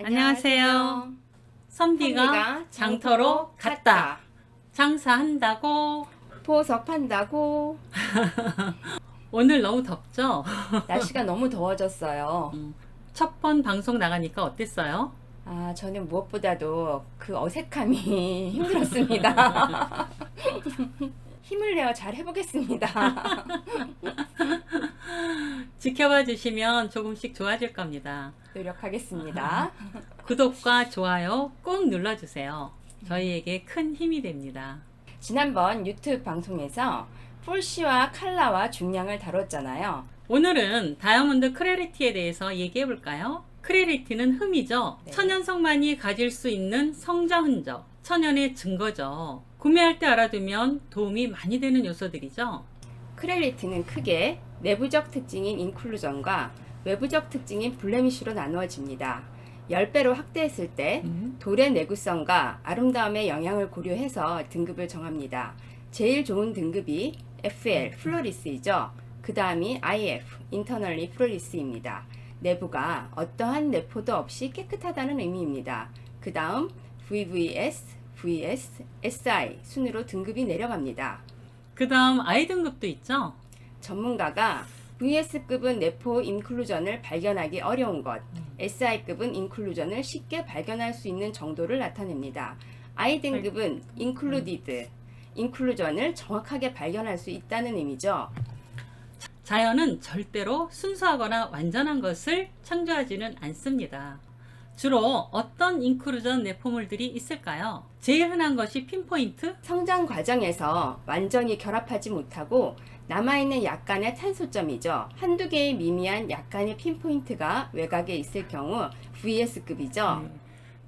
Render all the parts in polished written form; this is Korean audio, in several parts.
안녕하세요. 선비가 장터로 갔다. 장사한다고. 보석한다고. 오늘 너무 덥죠? 날씨가 너무 더워졌어요. 첫 번 방송 나가니까 어땠어요? 저는 무엇보다도 그 어색함이 힘들었습니다. 힘을 내어 잘 해보겠습니다. 지켜봐 주시면 조금씩 좋아질 겁니다. 노력하겠습니다. 구독과 좋아요 꼭 눌러주세요. 저희에게 큰 힘이 됩니다. 지난번 유튜브 방송에서 풀씨와 칼라와 중량을 다뤘잖아요. 오늘은 다이아몬드 크래리티에 대해서 얘기해 볼까요? 크래리티는 흠이죠. 네. 천연성만이 가질 수 있는 성장 흔적, 천연의 증거죠. 구매할 때 알아두면 도움이 많이 되는 요소들이죠. 크래리티는 크게 내부적 특징인 인클루전과 외부적 특징인 블레미쉬로 나누어집니다. 10배로 확대했을 때 돌의 내구성과 아름다움의 영향을 고려해서 등급을 정합니다. 제일 좋은 등급이 FL, 플로리스이죠. 그 다음이 IF, 인터널리 플로리스입니다. 내부가 어떠한 내포도 없이 깨끗하다는 의미입니다. 그 다음 VVS, VS, SI 순으로 등급이 내려갑니다. 그 다음 I 등급도 있죠. 전문가가 VS급은 내포 인클루전을 발견하기 어려운 것, SI급은 인클루전을 쉽게 발견할 수 있는 정도를 나타냅니다. I 등급은 인클루디드, 인클루전을 정확하게 발견할 수 있다는 의미죠. 자연은 절대로 순수하거나 완전한 것을 창조하지는 않습니다. 주로 어떤 인클루전 내포물들이 있을까요? 제일 흔한 것이 핀포인트? 성장 과정에서 완전히 결합하지 못하고 남아있는 약간의 탄소점이죠. 한두 개의 미미한 약간의 핀포인트가 외곽에 있을 경우 VS급이죠.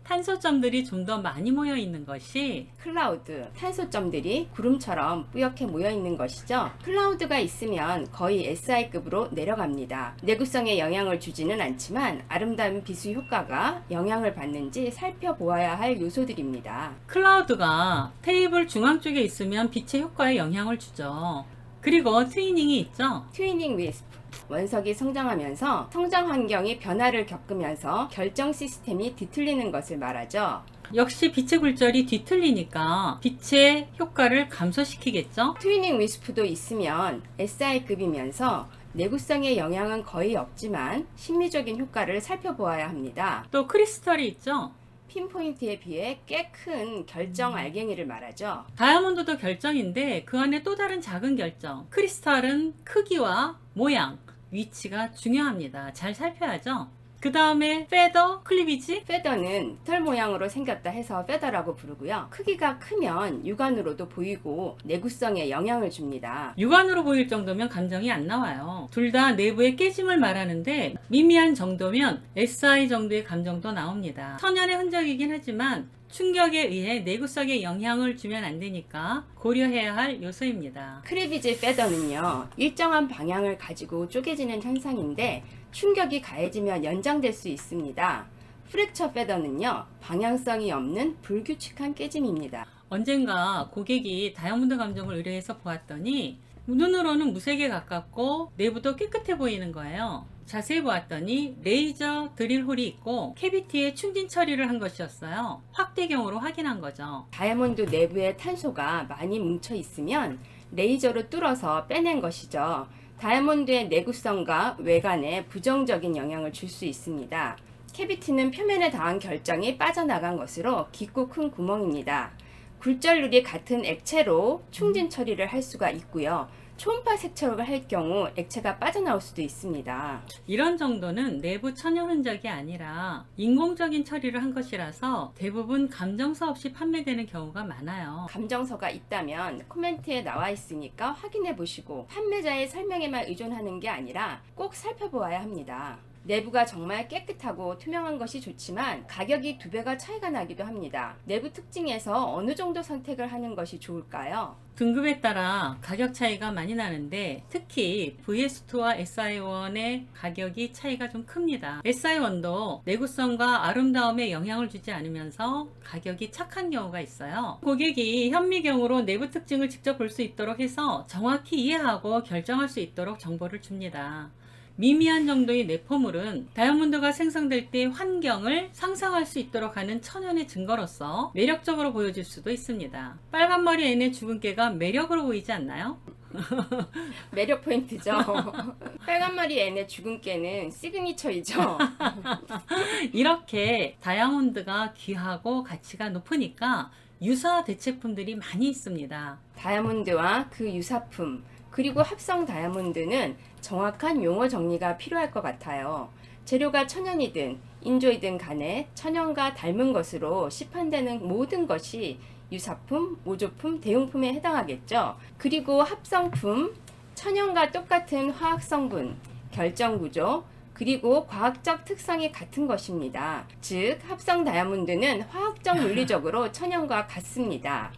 탄소점들이 좀 더 많이 모여 있는 것이 클라우드, 탄소점들이 구름처럼 뿌옇게 모여 있는 것이죠. 클라우드가 있으면 거의 SI급으로 내려갑니다. 내구성에 영향을 주지는 않지만 아름다운 비수 효과가 영향을 받는지 살펴보아야 할 요소들입니다. 클라우드가 테이블 중앙 쪽에 있으면 빛의 효과에 영향을 주죠. 그리고 트위닝이 있죠. 트위닝 위스프, 원석이 성장하면서 성장 환경이 변화를 겪으면서 결정 시스템이 뒤틀리는 것을 말하죠. 역시 빛의 굴절이 뒤틀리니까 빛의 효과를 감소시키겠죠. 트위닝 위스프도 있으면 SI급이면서 내구성의 영향은 거의 없지만 심미적인 효과를 살펴보아야 합니다. 또 크리스털이 있죠. 핀포인트에 비해 꽤 큰 결정 알갱이를 말하죠. 다이아몬드도 결정인데 그 안에 또 다른 작은 결정. 크리스탈은 크기와 모양, 위치가 중요합니다. 잘 살펴야죠. 그 다음에 페더, 클리비지. 페더는 털 모양으로 생겼다 해서 페더라고 부르고요. 크기가 크면 육안으로도 보이고 내구성에 영향을 줍니다. 육안으로 보일 정도면 감정이 안 나와요. 둘 다 내부의 깨짐을 말하는데 미미한 정도면 SI 정도의 감정도 나옵니다. 천연의 흔적이긴 하지만 충격에 의해 내구성에 영향을 주면 안 되니까 고려해야 할 요소입니다. 크리비지 페더는요, 일정한 방향을 가지고 쪼개지는 현상인데 충격이 가해지면 연장될 수 있습니다. 프랙처 페더는요, 방향성이 없는 불규칙한 깨짐입니다. 언젠가 고객이 다이아몬드 감정을 의뢰해서 보았더니 눈으로는 무색에 가깝고 내부도 깨끗해 보이는 거예요. 자세히 보았더니 레이저 드릴 홀이 있고 캐비티에 충진 처리를 한 것이었어요. 확대경으로 확인한 거죠. 다이아몬드 내부에 탄소가 많이 뭉쳐 있으면 레이저로 뚫어서 빼낸 것이죠. 다이아몬드의 내구성과 외관에 부정적인 영향을 줄 수 있습니다. 캐비티는 표면에 닿은 결정이 빠져나간 것으로 깊고 큰 구멍입니다. 굴절률이 같은 액체로 충진 처리를 할 수가 있고요. 초음파 색처리를 할 경우 액체가 빠져나올 수도 있습니다. 이런 정도는 내부 천연 흔적이 아니라 인공적인 처리를 한 것이라서 대부분 감정서 없이 판매되는 경우가 많아요. 감정서가 있다면 코멘트에 나와 있으니까 확인해 보시고 판매자의 설명에만 의존하는 게 아니라 꼭 살펴보아야 합니다. 내부가 정말 깨끗하고 투명한 것이 좋지만 가격이 2배가 차이가 나기도 합니다. 내부 특징에서 어느 정도 선택을 하는 것이 좋을까요? 등급에 따라 가격 차이가 많이 나는데 특히 VS2와 SI1의 가격이 차이가 좀 큽니다. SI1도 내구성과 아름다움에 영향을 주지 않으면서 가격이 착한 경우가 있어요. 고객이 현미경으로 내부 특징을 직접 볼 수 있도록 해서 정확히 이해하고 결정할 수 있도록 정보를 줍니다. 미미한 정도의 내포물은 다이아몬드가 생성될 때 환경을 상상할 수 있도록 하는 천연의 증거로서 매력적으로 보여질 수도 있습니다. 빨간머리 N의 죽은 깨가 매력으로 보이지 않나요? 매력 포인트죠. 빨간머리 N의 죽은 깨는 시그니처이죠. 이렇게 다이아몬드가 귀하고 가치가 높으니까 유사 대체품들이 많이 있습니다. 다이아몬드와 그 유사품, 그리고 합성 다이아몬드는 정확한 용어 정리가 필요할 것 같아요. 재료가 천연이든 인조이든 간에 천연과 닮은 것으로 시판되는 모든 것이 유사품, 모조품, 대용품에 해당하겠죠. 그리고 합성품, 천연과 똑같은 화학 성분, 결정 구조, 그리고 과학적 특성이 같은 것입니다. 즉, 합성 다이아몬드는 화학적 물리적으로 천연과 같습니다.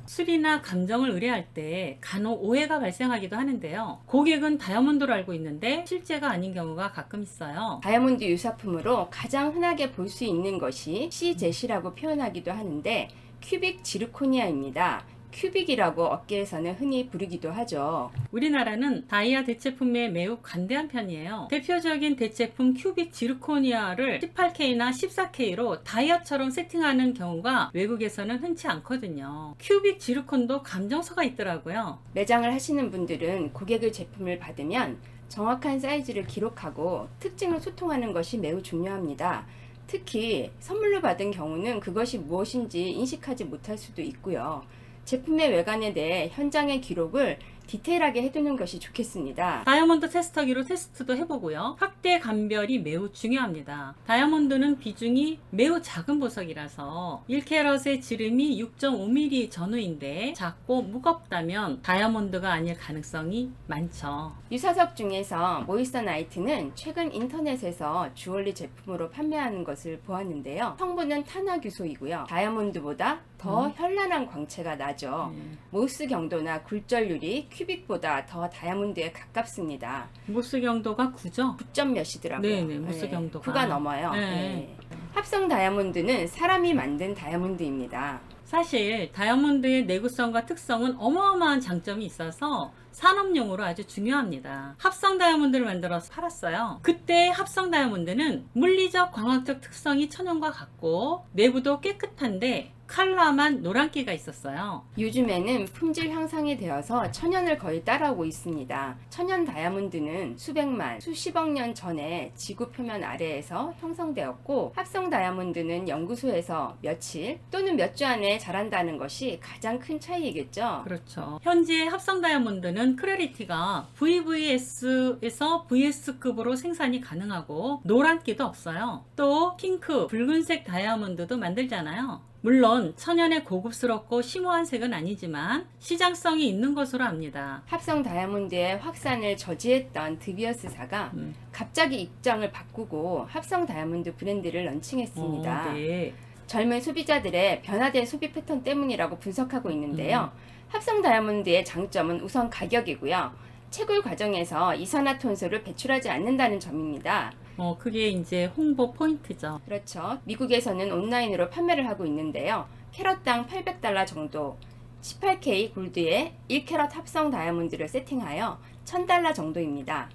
술이나 감정을 의뢰할 때 간혹 오해가 발생하기도 하는데요. 고객은 다이아몬드로 알고 있는데 실제가 아닌 경우가 가끔 있어요. 다이아몬드 유사품으로 가장 흔하게 볼 수 있는 것이 C젯이라고 표현하기도 하는데 큐빅 지르코니아입니다. 큐빅이라고 업계에서는 흔히 부르기도 하죠. 우리나라는 다이아 대체품에 매우 관대한 편이에요. 대표적인 대체품 큐빅 지르코니아를 18K나 14K로 다이아처럼 세팅하는 경우가 외국에서는 흔치 않거든요. 큐빅 지르콘도 감정서가 있더라고요. 매장을 하시는 분들은 고객의 제품을 받으면 정확한 사이즈를 기록하고 특징을 소통하는 것이 매우 중요합니다. 특히 선물로 받은 경우는 그것이 무엇인지 인식하지 못할 수도 있고요. 제품의 외관에 대해 현장의 기록을 디테일하게 해두는 것이 좋겠습니다. 다이아몬드 테스터기로 테스트도 해보고요. 확대 감별이 매우 중요합니다. 다이아몬드는 비중이 매우 작은 보석이라서 1캐럿의 지름이 6.5mm 전후인데 작고 무겁다면 다이아몬드가 아닐 가능성이 많죠. 유사석 중에서 모이스처나이트는 최근 인터넷에서 주얼리 제품으로 판매하는 것을 보았는데요. 성분은 탄화규소이고요. 다이아몬드보다 더 현란한 광채가 나죠. 모스 경도나 굴절률이 큐빅보다 더 다이아몬드에 가깝습니다. 모스 경도가 9죠? 9점 몇이더라고요. 네네, 모스 경도가. 9가 넘어요. 네. 네. 합성 다이아몬드는 사람이 만든 다이아몬드입니다. 사실 다이아몬드의 내구성과 특성은 어마어마한 장점이 있어서 산업용으로 아주 중요합니다. 합성 다이아몬드를 만들어서 팔았어요. 그때 합성 다이아몬드는 물리적 광학적 특성이 천연과 같고 내부도 깨끗한데 컬러만 노란기가 있었어요. 요즘에는 품질 향상이 되어서 천연을 거의 따라오고 있습니다. 천연 다이아몬드는 수백만, 수십억 년 전에 지구 표면 아래에서 형성되었고 합성 다이아몬드는 연구소에서 며칠 또는 몇 주 안에 자란다는 것이 가장 큰 차이이겠죠. 그렇죠. 현재 합성 다이아몬드는 클래리티가 VVS에서 VS급으로 생산이 가능하고 노란기도 없어요. 또 핑크, 붉은색 다이아몬드도 만들잖아요. 물론 천연의 고급스럽고 심오한 색은 아니지만 시장성이 있는 것으로 압니다. 합성 다이아몬드의 확산을 저지했던 드비어스사가 갑자기 입장을 바꾸고 합성 다이아몬드 브랜드를 런칭했습니다. 네. 젊은 소비자들의 변화된 소비 패턴 때문이라고 분석하고 있는데요. 합성 다이아몬드의 장점은 우선 가격이고요. 채굴 과정에서 이산화탄소를 배출하지 않는다는 점입니다. 그게 이제 홍보 포인트죠. 그렇죠. 미국에서는 온라인으로 판매를 하고 있는데요. 캐럿당 $800 정도, 18K 골드에 1캐럿 합성 다이아몬드를 세팅하여 $1000 정도입니다.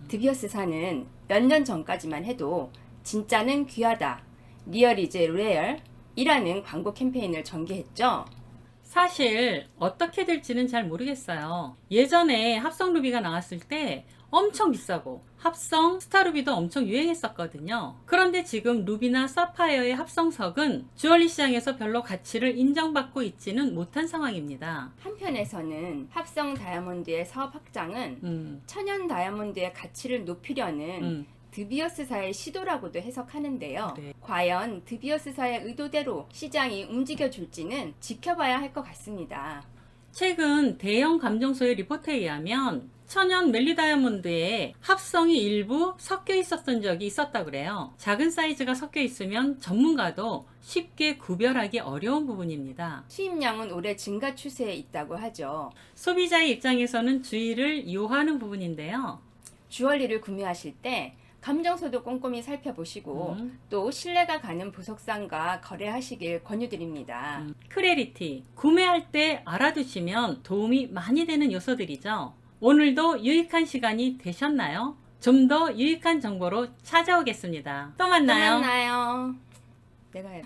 드비어스사는 몇 년 전까지만 해도 진짜는 귀하다, 리얼 이즈 레얼 이라는 광고 캠페인을 전개했죠. 사실 어떻게 될지는 잘 모르겠어요. 예전에 합성 루비가 나왔을 때 엄청 비싸고 합성 스타루비도 엄청 유행했었거든요. 그런데 지금 루비나 사파이어의 합성석은 주얼리 시장에서 별로 가치를 인정받고 있지는 못한 상황입니다. 한편에서는 합성 다이아몬드의 사업 확장은 천연 다이아몬드의 가치를 높이려는 드비어스사의 시도라고도 해석하는데요. 네. 과연 드비어스사의 의도대로 시장이 움직여줄지는 지켜봐야 할 것 같습니다. 최근 대형 감정소의 리포트에 의하면 천연 멜리 다이아몬드에 합성이 일부 섞여 있었던 적이 있었다고 그래요. 작은 사이즈가 섞여 있으면 전문가도 쉽게 구별하기 어려운 부분입니다. 수입량은 올해 증가 추세에 있다고 하죠. 소비자의 입장에서는 주의를 요하는 부분인데요. 주얼리를 구매하실 때 감정소도 꼼꼼히 살펴보시고 또 신뢰가 가는 보석상과 거래하시길 권유드립니다. 클래리티, 구매할 때 알아두시면 도움이 많이 되는 요소들이죠. 오늘도 유익한 시간이 되셨나요? 좀 더 유익한 정보로 찾아오겠습니다. 또 또 만나요. 만나요. 내가 해.